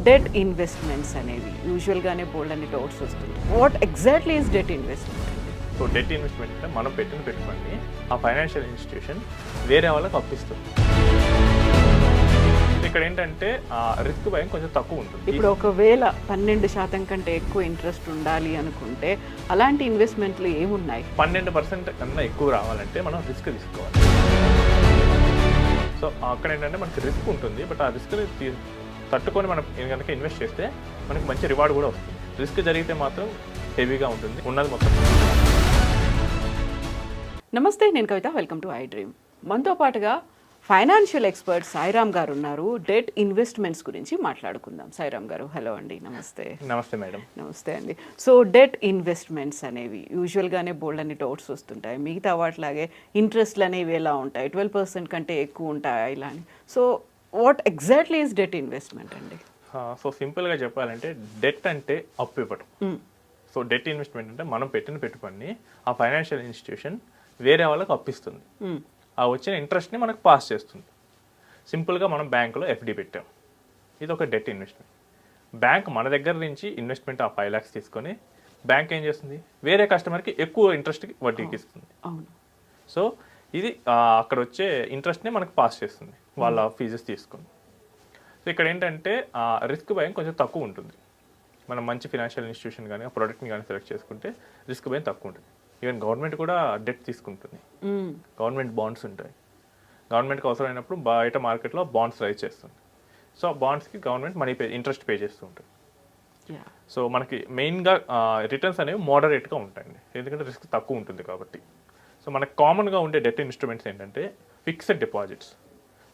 Debt investments అనేవి యూజువల్గానే బోల్డ్ అని doubts వస్తుంది. What exactly is debt investment? So det investment అంటే మనం పెట్టిన పెట్టుబడిని ఆ ఫైనాన్షియల్ ఇన్స్టిట్యూషన్ వేరే వాళ్ళకి అప్పిస్తుంది. ఇక్కడ ఏంటంటే రిస్క్ భయం కొంచెం తక్కువ ఉంటుంది. ఇప్పుడు ఒకవేళ 12% కంటే ఎక్కువ ఇంట్రెస్ట్ ఉండాలి అనుకుంటే అలాంటి ఇన్వెస్ట్మెంట్లు ఏమున్నాయి? 12% కన్నా ఎక్కువ రావాలంటే మనం రిస్క్ తీసుకోవాలి. సో అక్కడ ఏంటంటే మనకి రిస్క్ ఉంటుంది, బట్ ఆ రిస్క్ని తట్టుకొని మనం కనుక ఇన్వెస్ట్ చేస్తే మనకి మంచి రివార్డ్ కూడా వస్తుంది. రిస్క్ జరిగితే మాత్రం హెవీగా ఉంటుంది ఉన్నది మొత్తం. నమస్తే, నేను Kavitha. Welcome to I Dream. మనతో పాటుగా ఫైనాన్షియల్ ఎక్స్పర్ట్ సాయిరామ్ గారు ఉన్నారు. డెట్ ఇన్వెస్ట్మెంట్స్ గురించి మాట్లాడుకుందాం. సాయిరామ్ గారు, హలో అండి. నమస్తే. నమస్తే మేడం. నమస్తే అండి. సో డెట్ ఇన్వెస్ట్మెంట్స్ అనేవి యూజువల్గానే బోల్డ్ అని డౌట్స్ వస్తుంటాయి. మిగతా వాటిలాగే ఇంట్రెస్ట్లు అనేవి ఎలా ఉంటాయి? 12% కంటే ఎక్కువ ఉంటాయా ఇలా అని? So what exactly is debt investment అండి? సో సింపుల్గా చెప్పాలంటే డెట్ అంటే అప్పు ఇవ్వడం. సో డెట్ ఇన్వెస్ట్మెంట్ అంటే మనం పెట్టిన పెట్టుబడిని ఆ ఫైనాన్షియల్ ఇన్స్టిట్యూషన్ వేరే వాళ్ళకి అప్పిస్తుంది. ఆ వచ్చిన ఇంట్రెస్ట్ని మనకు పాస్ చేస్తుంది. సింపుల్గా మనం బ్యాంకులో ఎఫ్డి పెట్టాం, ఇది ఒక డెట్ ఇన్వెస్ట్మెంట్. బ్యాంక్ మన దగ్గర నుంచి ఇన్వెస్ట్మెంట్ ఆ 5 lakhs తీసుకొని బ్యాంక్ ఏం చేస్తుంది, వేరే కస్టమర్కి ఎక్కువ ఇంట్రెస్ట్కి వడ్డీకి ఇస్తుంది. సో ఇది అక్కడ వచ్చే ఇంట్రెస్ట్ని మనకు పాస్ చేస్తుంది వాళ్ళ ఫీజెస్ తీసుకుని. సో ఇక్కడ ఏంటంటే రిస్క్ భయం కొంచెం తక్కువ ఉంటుంది. మనం మంచి ఫినాన్షియల్ ఇన్స్టిట్యూషన్ కానీ ఆ ప్రోడక్ట్ని కానీ సెలెక్ట్ చేసుకుంటే రిస్క్ భయం తక్కువ ఉంటుంది. ఈవెన్ గవర్నమెంట్ కూడా డెట్ తీసుకుంటుంది. గవర్నమెంట్ బాండ్స్ ఉంటాయి. గవర్నమెంట్కి అవసరమైనప్పుడు బయట మార్కెట్లో బాండ్స్ రైజ్ చేస్తుంది. సో ఆ బాండ్స్కి గవర్నమెంట్ మనీ ఇంట్రెస్ట్ పే చేస్తూ ఉంటుంది. సో మనకి మెయిన్గా రిటర్న్స్ అనేవి మోడరేట్గా ఉంటాయండి, ఎందుకంటే రిస్క్ తక్కువ ఉంటుంది కాబట్టి. సో మనకు కామన్గా ఉండే డెట్ ఇన్స్ట్రుమెంట్స్ ఏంటంటే ఫిక్స్డ్ డిపాజిట్స్.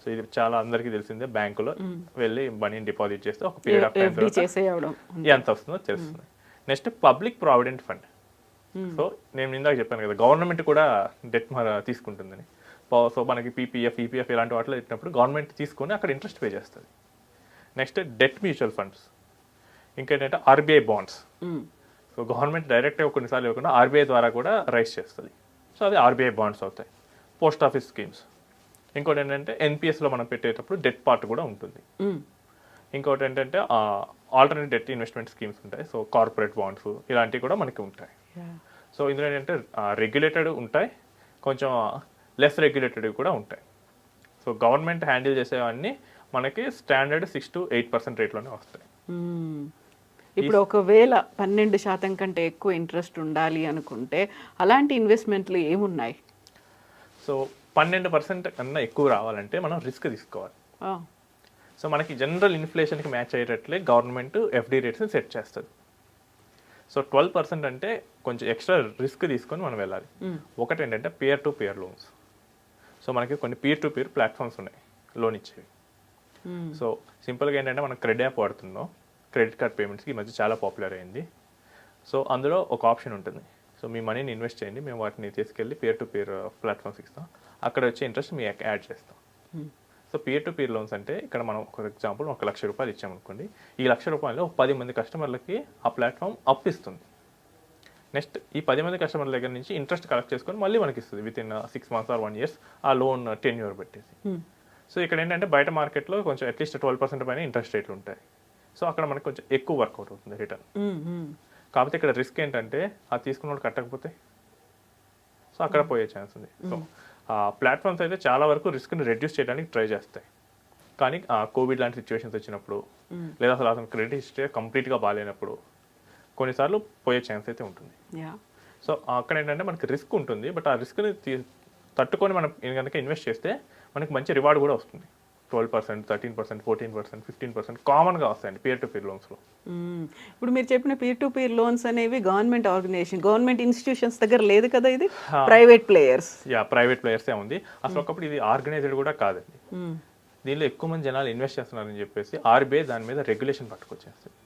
సో ఇది చాలా అందరికీ తెలిసిందే, బ్యాంకులో వెళ్ళి మనీని డిపాజిట్ చేస్తే ఒక పీరియడ్ ఆఫ్ టైం ఎంత వస్తుందో తెలుస్తుంది. Next public provident fund. So నేను ఇందాక చెప్పాను కదా, గవర్నమెంట్ కూడా డెట్ తీసుకుంటుందని. సో మనకి పీపీఎఫ్, ఈపీఎఫ్ ఇలాంటి వాటిలో పెట్టినప్పుడు గవర్నమెంట్ తీసుకొని అక్కడ ఇంట్రెస్ట్ పే చేస్తుంది. Next debt mutual funds. ఇంకేంటంటే ఆర్బీఐ బాండ్స్. సో గవర్నమెంట్ డైరెక్ట్గా కొన్నిసార్లు ఇవ్వకుండా ఆర్బీఐ ద్వారా కూడా రైజ్ చేస్తుంది. సో అది ఆర్బీఐ బాండ్స్ అవుతాయి. Post office schemes. ఇంకోటి ఏంటంటే ఎన్పిఎస్లో మనం పెట్టేటప్పుడు డెట్ పార్ట్ కూడా ఉంటుంది. ఇంకోటి ఏంటంటే ఆల్టర్నేట్ డెట్ ఇన్వెస్ట్మెంట్ స్కీమ్స్ ఉంటాయి. సో కార్పొరేట్ బాండ్స్ ఇలాంటివి కూడా మనకి ఉంటాయి. సో ఇందులో ఏంటంటే రెగ్యులేటెడ్ ఉంటాయి, కొంచెం లెస్ రెగ్యులేటెడ్ కూడా ఉంటాయి. సో గవర్నమెంట్ హ్యాండిల్ చేసేవన్నీ మనకి స్టాండర్డ్ 6 to 8% రేట్లోనే వస్తాయి. ఇప్పుడు ఒకవేళ 12% కంటే ఎక్కువ ఇంట్రెస్ట్ ఉండాలి అనుకుంటే అలాంటి ఇన్వెస్ట్మెంట్లు ఏమున్నాయి? సో 12% కన్నా ఎక్కువ రావాలంటే మనం రిస్క్ తీసుకోవాలి. సో మనకి జనరల్ ఇన్ఫ్లేషన్కి మ్యాచ్ అయ్యేటట్లే గవర్నమెంట్ ఎఫ్డి రేట్స్ని సెట్ చేస్తుంది. సో 12% అంటే కొంచెం ఎక్స్ట్రా రిస్క్ తీసుకొని మనం వెళ్ళాలి. ఒకటి ఏంటంటే peer to peer loans. So మనకి కొన్ని పియర్ టు పియర్ ప్లాట్ఫామ్స్ ఉన్నాయి లోన్ ఇచ్చేవి. సో సింపుల్గా ఏంటంటే మనం క్రెడిట్ యాప్ వాడుతున్నాం. క్రెడిట్ కార్డ్ పేమెంట్స్కి ఈ మధ్య చాలా పాపులర్ అయింది. సో అందులో ఒక ఆప్షన్ ఉంటుంది. సో మీ మనీని ఇన్వెస్ట్ చేయండి, మేము వాటిని తీసుకెళ్ళి పియర్ టు పియర్ ప్లాట్ఫామ్స్ ఇస్తాం, అక్కడ వచ్చే ఇంట్రెస్ట్ మీ యాడ్ చేస్తాం. So peer to peer loans అంటే ఇక్కడ మనం ఒక ఎగ్జాంపుల్ 1,00,000 రూపాయలు ఇచ్చామనుకోండి, ఈ 1,00,000 రూపాయలు 10 మంది కస్టమర్లకి ఆ ప్లాట్ఫామ్ అప్పిస్తుంది. నెక్స్ట్ ఈ 10 మంది కస్టమర్ల దగ్గర నుంచి ఇంట్రెస్ట్ కలెక్ట్ చేసుకొని మళ్ళీ మనకి ఇస్తుంది వితిన్ 6 months or 1 year ఆ లోన్ tenure పెట్టేసి. సో ఇక్కడ ఏంటంటే బయట మార్కెట్లో కొంచెం అట్లీస్ట్ 12% పైన ఇంట్రెస్ట్ రేట్లు ఉంటాయి. సో అక్కడ మనకి కొంచెం ఎక్కువ వర్కౌట్ అవుతుంది రిటర్న్. కాకపోతే ఇక్కడ రిస్క్ ఏంటంటే అది తీసుకున్న వాళ్ళు కట్టకపోతే సో అక్కడ పోయే ఛాన్స్ ఉంది. సో ప్లాట్ఫామ్స్ అయితే చాలా వరకు రిస్క్ని రెడ్యూస్ చేయడానికి ట్రై చేస్తాయి. కానీ కోవిడ్ లాంటి సిచ్యువేషన్స్ వచ్చినప్పుడు లేదా అసలు క్రెడిట్ హిస్టరీ కంప్లీట్గా బాగాలేనప్పుడు కొన్నిసార్లు పోయే ఛాన్స్ అయితే ఉంటుంది. సో అక్కడ ఏంటంటే మనకి రిస్క్ ఉంటుంది, బట్ ఆ రిస్క్ని తట్టుకొని మనం కనుక ఇన్వెస్ట్ చేస్తే మనకి మంచి రివార్డ్ కూడా వస్తుంది. 12%, 13%, 14%, 15% కామన్గా వస్తాయండి పియర్ టు పియర్ లోన్స్లో. ఇప్పుడు మీరు చెప్పిన పియర్ టు పియర్ లోన్స్ అనేవి గవర్నమెంట్ ఆర్గనైజేషన్, గవర్నమెంట్ ఇన్స్టిట్యూషన్స్ దగ్గర లేదు కదా, ఇది ప్రైవేట్ ప్లేయర్స్. ప్రైవేట్ ప్లేయర్సే ఉంది. అసలు ఒకప్పుడు ఇది ఆర్గనైజ్డ్ కూడా కాదండి. దీనిలో ఎక్కువ మంది జనాలు ఇన్వెస్ట్ చేస్తున్నారని చెప్పేసి ఆర్బీఐ దాని మీద రెగ్యులేషన్ పట్టుకొచ్చేస్తుంది.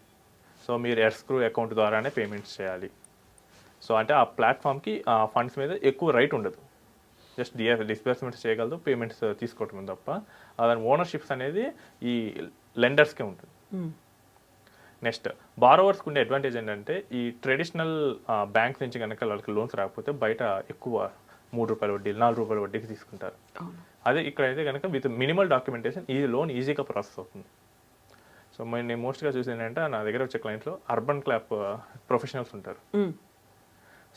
సో మీరు ఎస్క్రూ అకౌంట్ ద్వారానే పేమెంట్స్ చేయాలి. సో అంటే ఆ ప్లాట్ఫామ్కి ఫండ్స్ మీద ఎక్కువ రైట్ ఉండదు, జస్ట్ డిస్బర్స్మెంట్స్ చేయగలదు, పేమెంట్స్ తీసుకోవటం తప్ప దాని ఓనర్షిప్స్ అనేది ఈ లెండర్స్కే ఉంటుంది. నెక్స్ట్ బారోవర్స్కి ఉండే అడ్వాంటేజ్ ఏంటంటే ఈ ట్రెడిషనల్ బ్యాంక్స్ నుంచి కనుక వాళ్ళకి లోన్స్ రాకపోతే బయట ఎక్కువ రూపాయల వడ్డీ, రూపాయల వడ్డీకి తీసుకుంటారు. అదే ఇక్కడైతే కనుక విత్ మినిమల్ డాక్యుమెంటేషన్ ఈ లోన్ ఈజీగా ప్రాసెస్ అవుతుంది. సో నేను మోస్ట్గా చూసి ఏంటంటే నా దగ్గర వచ్చే క్లయింట్లో అర్బన్ క్లాప్ ప్రొఫెషనల్స్ ఉంటారు.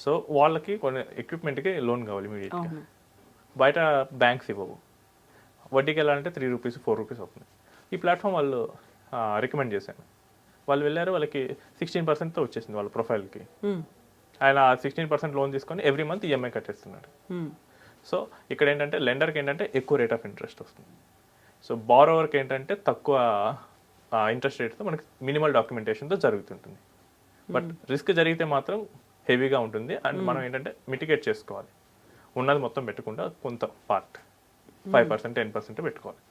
సో వాళ్ళకి కొన్ని ఎక్విప్మెంట్కి లోన్ కావాలి ఇమీడియట్గా. బయట బ్యాంక్స్ ఇవ్వవు. వడ్డీకి వెళ్ళాలంటే ₹3, ₹4 అవుతుంది. ఈ ప్లాట్ఫామ్ వాళ్ళు రికమెండ్ చేశాను. వాళ్ళు వెళ్ళారు, వాళ్ళకి 16%తో వచ్చేసింది వాళ్ళ ప్రొఫైల్కి. ఆయన 16% లోన్ తీసుకొని ఎవ్రీ మంత్ ఈఎంఐ కట్టేస్తున్నాడు. సో ఇక్కడ ఏంటంటే లెండర్కి ఏంటంటే ఎక్కువ రేట్ ఆఫ్ ఇంట్రెస్ట్ వస్తుంది. సో బారోవర్కి ఏంటంటే తక్కువ ఇంట్రెస్ట్ రేట్తో మనకి మినిమల్ డాక్యుమెంటేషన్తో జరుగుతుంటుంది. బట్ రిస్క్ జరిగితే మాత్రం హెవీగా ఉంటుంది. అండ్ మనం ఏంటంటే మిటిగేట్ చేసుకోవాలి. ఉన్నది మొత్తం పెట్టకుండా కొంత పార్ట్ 5%, 10% పెట్టుకోవాలి.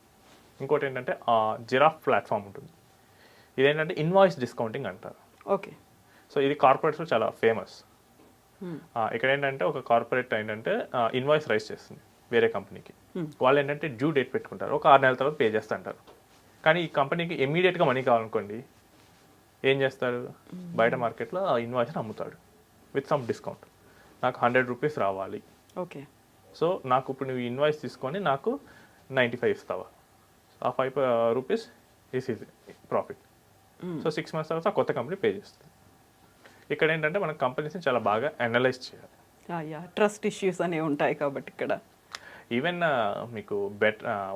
ఇంకోటి ఏంటంటే జిరాఫ్ ప్లాట్ఫామ్ ఉంటుంది. ఇదేంటంటే ఇన్వాయిస్ డిస్కౌంటింగ్ అంటారు. ఓకే. సో ఇది కార్పొరేట్స్లో చాలా ఫేమస్. ఇక్కడ ఏంటంటే ఒక కార్పొరేట్ ఏంటంటే ఇన్వాయిస్ రైజ్ చేస్తుంది వేరే కంపెనీకి. వాళ్ళు ఏంటంటే డ్యూ డేట్ పెట్టుకుంటారు, ఒక 6 నెలల తర్వాత పే చేస్తా అంటారు. కానీ ఈ కంపెనీకి ఇమీడియట్గా మనీ కావాలనుకోండి, ఏం చేస్తారు, బయట మార్కెట్లో ఆ ఇన్వాయిస్ని అమ్ముతాడు విత్ సమ్ డిస్కౌంట్. నాకు ₹100 రావాలి. ఓకే. సో నాకు ఇప్పుడు నువ్వు ఇన్వాయిస్ తీసుకొని నాకు 95 ఇస్తావా, ఆ ₹5 ఈస్ ప్రాఫిట్. సో 6 months తర్వాత ఆ కొత్త కంపెనీ పే చేస్తుంది. ఇక్కడ ఏంటంటే మన కంపెనీస్ని చాలా బాగా అనలైజ్ చేయాలి. ట్రస్ట్ ఇష్యూస్ అనేవి ఉంటాయి కాబట్టి ఇక్కడ ఈవెన్ మీకు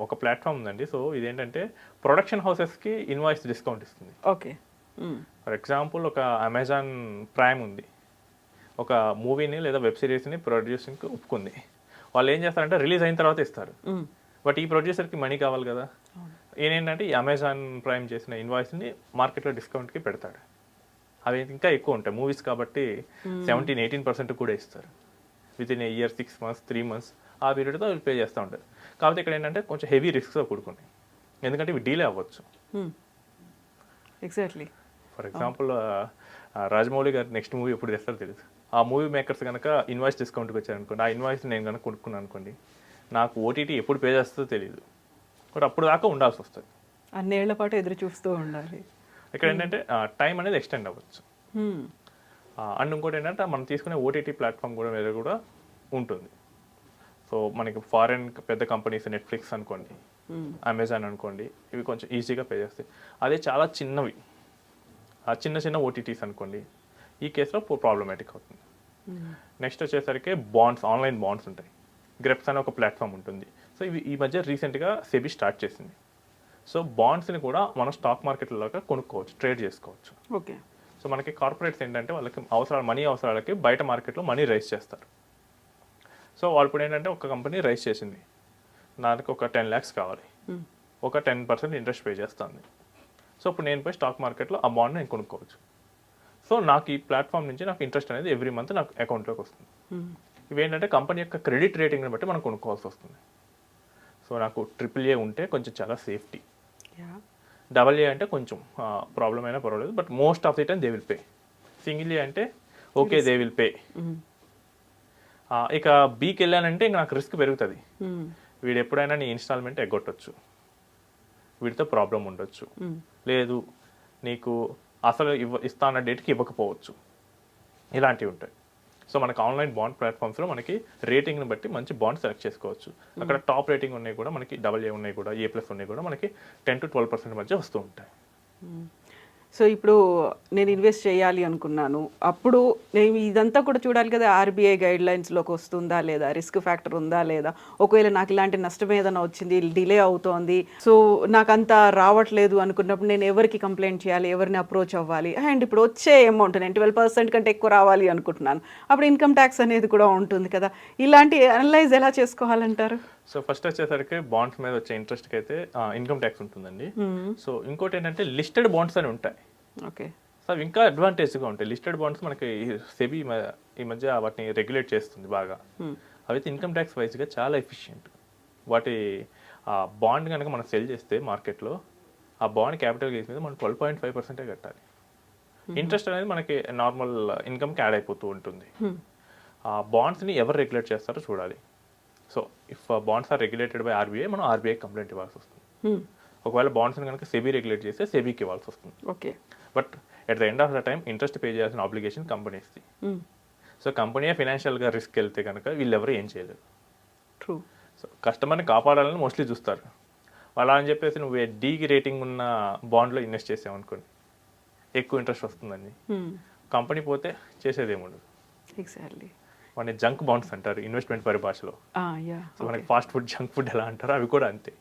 ఒక ప్లాట్ఫామ్ ఉందండి. సో ఇదేంటంటే ప్రొడక్షన్ హౌసెస్కి ఇన్వాయిస్ డిస్కౌంట్ ఇస్తుంది. ఓకే. ఫర్ ఎగ్జాంపుల్ ఒక అమెజాన్ ప్రైమ్ ఉంది, ఒక మూవీని లేదా వెబ్ సిరీస్ని ప్రొడ్యూసింగ్కి ఒప్పుకుంది. వాళ్ళు ఏం చేస్తారంటే రిలీజ్ అయిన తర్వాత ఇస్తారు. బట్ ఈ ప్రొడ్యూసర్కి మనీ కావాలి కదా, ఏంటంటే ఈ అమెజాన్ ప్రైమ్ చేసిన ఇన్వాయిస్ని మార్కెట్లో డిస్కౌంట్కి పెడతాడు. అవి ఇంకా ఎక్కువ ఉంటాయి మూవీస్ కాబట్టి 17-18% కూడా ఇస్తారు. With in year, 6 months, 3 months ఆ పీరియడ్తో వీళ్ళు పే చేస్తూ ఉంటారు. కాబట్టి ఇక్కడ ఏంటంటే కొంచెం హెవీ రిస్క్తో కూడుకున్నాయి, ఎందుకంటే ఇవి డీలే అవ్వచ్చు. ఎగ్జాక్ట్లీ. ఫర్ ఎగ్జాంపుల్ రాజమౌళి గారు నెక్స్ట్ మూవీ ఎప్పుడు తెస్తారో తెలుసు. ఆ మూవీ మేకర్స్ కనుక ఇన్వాయిస్ డిస్కౌంట్కి వచ్చారనుకోండి, ఆ ఇన్వాయిస్ నేను కనుక కొనుక్కున్నాను అనుకోండి, నాకు ఓటీటీ ఎప్పుడు పే చేస్తుందో తెలియదు, బట్ అప్పుడు దాకా ఉండాల్సి వస్తుంది. అన్నేళ్ల పాటు ఎదురు చూస్తూ ఉండాలి. ఇక్కడ ఏంటంటే టైం అనేది ఎక్స్టెండ్ అవ్వచ్చు. అండ్ ఇంకోటి ఏంటంటే మనం తీసుకునే ఓటీటీ ప్లాట్ఫామ్ కూడా మీద కూడా ఉంటుంది. సో మనకి ఫారెన్ పెద్ద కంపెనీస్ నెట్ఫ్లిక్స్ అనుకోండి, అమెజాన్ అనుకోండి, ఇవి కొంచెం ఈజీగా పే చేస్తాయి. అదే చాలా చిన్నవి, చిన్న ఓటీటీస్ అనుకోండి, ఈ కేసులో ప్రాబ్లమాటిక్ అవుతుంది. నెక్స్ట్ వచ్చేసరికి బాండ్స్, ఆన్లైన్ బాండ్స్ ఉంటాయి. గ్రెప్స్ అనే ఒక ప్లాట్ఫామ్ ఉంటుంది. సో ఇవి ఈ మధ్య రీసెంట్గా సెబీ స్టార్ట్ చేసింది. సో బాండ్స్ని కూడా మనం స్టాక్ మార్కెట్లలోగా కొనుక్కోవచ్చు, ట్రేడ్ చేసుకోవచ్చు. ఓకే. సో మనకి కార్పొరేట్స్ ఏంటంటే వాళ్ళకి మనీ అవసరాలకి బయట మార్కెట్లో మనీ రైజ్ చేస్తారు. సో వాళ్ళు ఇప్పుడు ఏంటంటే ఒక కంపెనీ రైజ్ చేసింది, నాకు ఒక 10 lakhs కావాలి, ఒక 10% ఇంట్రెస్ట్ పే చేస్తుంది. సో ఇప్పుడు నేను పోయి స్టాక్ మార్కెట్లో ఆ బాండ్ నేను కొనుక్కోవచ్చు. సో నాకు ఈ ప్లాట్ఫామ్ నుంచి నాకు ఇంట్రెస్ట్ అనేది ఎవ్రీ మంత్ నాకు అకౌంట్లోకి వస్తుంది. ఇవేంటంటే కంపెనీ యొక్క క్రెడిట్ రేటింగ్ని బట్టి మనం కొనుక్కోవాల్సి వస్తుంది. సో నాకు AAA ఉంటే కొంచెం చాలా సేఫ్టీ, AA అంటే కొంచెం ప్రాబ్లం అయినా పర్వాలేదు, but most of the time they will pay. Single A అంటే ఓకే దే విల్ పే. ఇక బీకి వెళ్ళానంటే ఇంకా నాకు రిస్క్ పెరుగుతుంది. వీడు ఎప్పుడైనా నీ ఇన్స్టాల్మెంట్ ఎగ్గొట్టచ్చు, వీడితో ప్రాబ్లం ఉండొచ్చు, లేదు నీకు అసలు ఇస్తా అన్న డేట్కి ఇవ్వకపోవచ్చు, ఇలాంటివి ఉంటాయి. సో మనకి ఆన్లైన్ బాండ్ ప్లాట్ఫామ్స్లో మనకి రేటింగ్ని బట్టి మంచి బాండ్ సెలెక్ట్ చేసుకోవచ్చు. అక్కడ టాప్ రేటింగ్ ఉన్నాయి కూడా, మనకి AA ఉన్నాయి కూడా, A+ ఉన్నాయి కూడా, మనకి 10 to 12% మధ్య వస్తూ ఉంటాయి. సో ఇప్పుడు నేను ఇన్వెస్ట్ చేయాలి అనుకున్నాను, అప్పుడు నేను ఇదంతా కూడా చూడాలి కదా, ఆర్బీఐ గైడ్లైన్స్లోకి వస్తుందా లేదా, రిస్క్ ఫ్యాక్టర్ ఉందా లేదా, ఒకవేళ నాకు ఇలాంటి నష్టం ఏదైనా వచ్చింది, డిలే అవుతోంది, సో నాకు అంతా రావట్లేదు అనుకున్నప్పుడు నేను ఎవరికి కంప్లైంట్ చేయాలి, ఎవరిని అప్రోచ్ అవ్వాలి, అండ్ ఇప్పుడు వచ్చే అమౌంట్ నేను 12% కంటే ఎక్కువ రావాలి అనుకుంటున్నాను, అప్పుడు ఇన్కమ్ ట్యాక్స్ అనేది కూడా ఉంటుంది కదా, ఇలాంటి అనలైజ్ ఎలా చేసుకోవాలంటారు? సో ఫస్ట్ వచ్చేసరికి బాండ్స్ మీద వచ్చే ఇంట్రెస్ట్కి అయితే ఇన్కమ్ ట్యాక్స్ ఉంటుందండి. సో ఇంకోటి ఏంటంటే లిస్టెడ్ బాండ్స్ అని ఉంటాయి. ఓకే. సో అవి ఇంకా అడ్వాంటేజ్గా ఉంటాయి. లిస్టెడ్ బాండ్స్ మనకి సెబీ ఈ మధ్య వాటిని రెగ్యులేట్ చేస్తుంది బాగా. అవైతే ఇన్కమ్ ట్యాక్స్ వైజ్గా చాలా ఎఫిషియెంట్. వాటి బాండ్ కనుక మనం సెల్ చేస్తే మార్కెట్లో ఆ బాండ్ క్యాపిటల్ గెయిన్స్ మీద మనం 12.5% కట్టాలి. ఇంట్రెస్ట్ అనేది మనకి నార్మల్ ఇన్కమ్కి యాడ్ అయిపోతూ ఉంటుంది. ఆ బాండ్స్ని ఎవరు రెగ్యులేట్ చేస్తారో చూడాలి. So if bonds are regulated by RBI, మనం ఆర్బీఐ కంప్లైంట్ ఇవ్వాల్సి వస్తుంది. ఒకవేళ బాండ్స్ని కనుక సెబీ రెగ్యులేట్ చేస్తే సెబీకి ఇవ్వాల్సి వస్తుంది. Okay. But at the end of the time interest pay చేయాల్సిన ఆబ్లిగేషన్ కంపెనీస్ది. సో కంపెనీ ఫైనాన్షియల్గా రిస్క్ వెళ్తే కనుక వీళ్ళెవరు ఏం చేయలేరు. ట్రూ. సో కస్టమర్ని కాపాడాలని మోస్ట్లీ చూస్తారు. అలా అని చెప్పేసి నువ్వు డీకి రేటింగ్ ఉన్న బాండ్లో ఇన్వెస్ట్ చేసావు అనుకోండి, ఎక్కువ ఇంట్రెస్ట్ వస్తుందండి. కంపెనీ పోతే చేసేది ఏముండదు. ఎగ్జాక్ట్లీ. మన జంక్ బాండ్స్ అంటారు ఇన్వెస్ట్మెంట్ పరిభాషలో. యా. సో మనకి ఫాస్ట్ ఫుడ్ జంక్ ఫుడ్ ఎలా అంటారో అవి కూడా అంతే.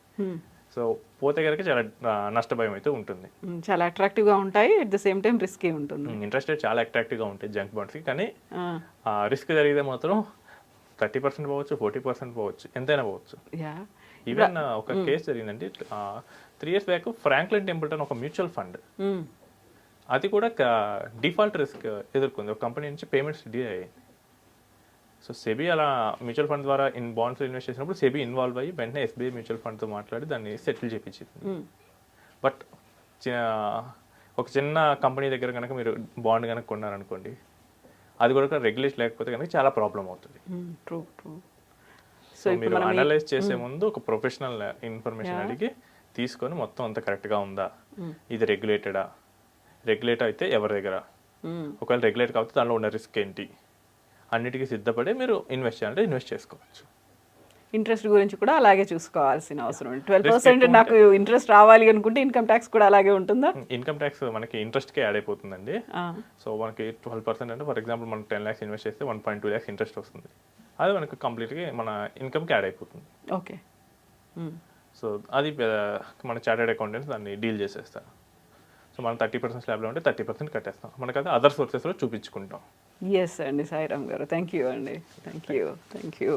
సో పోతే కనుక చాలా నష్టభయం అయితే ఉంటుంది. చాలా అట్రాక్టివ్గా ఉంటాయి, at the same time risky ఉంటుంది. ఇంట్రెస్ట్ రేట్ చాలా అట్రాక్టివ్గా ఉంటాయి జంక్ బాండ్స్కి, కానీ రిస్క్ జరిగితే మాత్రం 30% పోవచ్చు, 40% పోవచ్చు, ఎంతైనా పోవచ్చు. యా. ఈవెన్ ఒక కేసు జరిగిందండి 3 years బ్యాక్. ఫ్రాంక్లిన్ టెంపుల్టన్ ఒక మ్యూచువల్ ఫండ్, అది కూడా డిఫాల్ట్ రిస్క్ ఎదుర్కొంది. ఒక కంపెనీ నుంచి పేమెంట్స్ డిలే అయ్యింది. సో సెబీ అలా మ్యూచువల్ ఫండ్ ద్వారా బాండ్స్ ఇన్వెస్ట్ చేసినప్పుడు సెబీ ఇన్వాల్వ్ అయ్యి వెంటనే ఎస్బీఐ మ్యూచువల్ ఫండ్తో మాట్లాడి దాన్ని సెటిల్ చేయించింది. బట్ ఒక చిన్న కంపెనీ దగ్గర కనుక మీరు బాండ్ కనుక కొన్నారనుకోండి, అది కూడా రెగ్యులేషన్ లేకపోతే కనుక చాలా ప్రాబ్లం అవుతుంది. True true. సో మీరు అనలైజ్ చేసే ముందు ఒక ప్రొఫెషనల్ ఇన్ఫర్మేషన్ అడిగి తీసుకొని మొత్తం అంతా కరెక్ట్గా ఉందా, ఇది రెగ్యులేటెడా, రెగ్యులేట్ అయితే ఎవరి దగ్గర, ఒకవేళ రెగ్యులేట్ కాకపోతే దానిలో ఉన్న రిస్క్ ఏంటి, అన్నిటికీ సిద్ధపడి మీరు ఇన్వెస్ట్ చేయాలంటే ఇన్వెస్ట్ చేసుకోవచ్చు. ఇంట్రెస్ట్ గురించి కూడా అలాగే చూసుకోవాల్సిన అవసరం. 12% నాకు ఇంట్రెస్ట్ రావాలి అనుకుంటే ఇన్కమ్ ట్యాక్స్ కూడా అలాగే ఉంటుందా? ఇన్కమ్ ట్యాక్స్ మనకి ఇంట్రెస్ట్కే యాడ్ అయిపోతుందండి. సో మనకి 12% అంటే ఫర్ ఎగ్జాంపుల్ మనం 10 lakhs ఇన్వెస్ట్ చేస్తే 1.2 lakhs ఇంట్రెస్ట్ వస్తుంది. అది మనకు కంప్లీట్గా మన ఇన్కమ్కి యాడ్ అయిపోతుంది. ఓకే. సో అది మన చార్టెడ్ అకౌంటెంట్స్ దాన్ని డీల్ చేసేస్తారు. సో మనం 30% స్లాబ్లో ఉంటే 30% కట్టేస్తాం. మనకు అది అదర్ సోర్సెస్లో చూపించుకుంటాం. ఎస్ అండి. సాయిరామ్ గారు, థ్యాంక్ యూ అండి. Thank you.